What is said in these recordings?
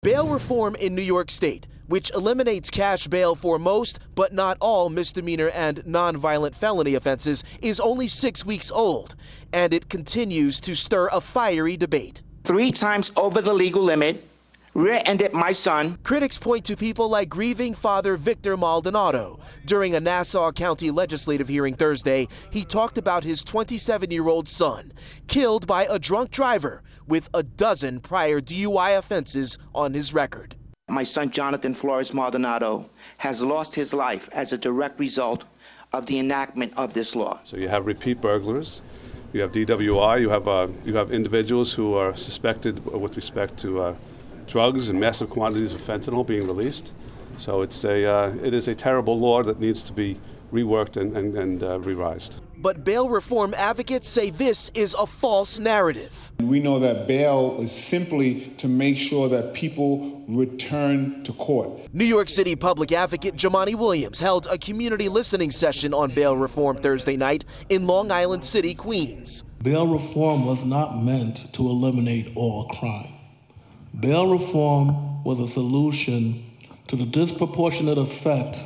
Bail reform in New York State, which eliminates cash bail for most but not all misdemeanor and nonviolent felony offenses, is only 6 weeks old, and it continues to stir a fiery debate. 3 times over the legal limit, rear-ended my son. Critics point to people like grieving father Victor Maldonado. During a Nassau County legislative hearing Thursday, he talked about his 27-year-old son, killed by a drunk driver with a dozen prior DUI offenses on his record. My son Jonathan Flores Maldonado has lost his life as a direct result of the enactment of this law. So you have repeat burglars, you have DWI, you have individuals who are suspected with respect to drugs and massive quantities of fentanyl being released. So it is a terrible law that needs to be reworked and revised. But bail reform advocates say this is a false narrative. We know that bail is simply to make sure that people return to court. New York City public advocate Jamani Williams held a community listening session on bail reform Thursday night in Long Island City, Queens. Bail reform was not meant to eliminate all crime. Bail reform was a solution to the disproportionate effect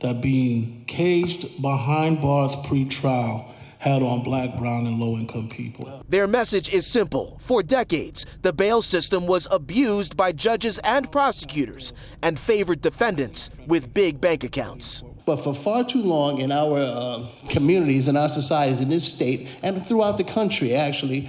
that being caged behind bars pre-trial had on black, brown, and low-income people. Their message is simple. For decades, the bail system was abused by judges and prosecutors and favored defendants with big bank accounts. But for far too long in our communities, in our societies, in this state, and throughout the country, actually,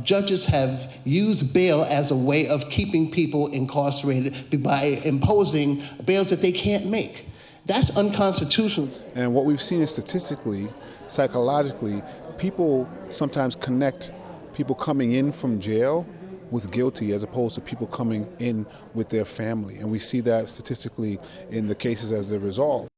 judges have used bail as a way of keeping people incarcerated by imposing bails that they can't make. That's unconstitutional. And what we've seen is statistically, psychologically, people sometimes connect people coming in from jail with guilty as opposed to people coming in with their family. And we see that statistically in the cases as they're resolved.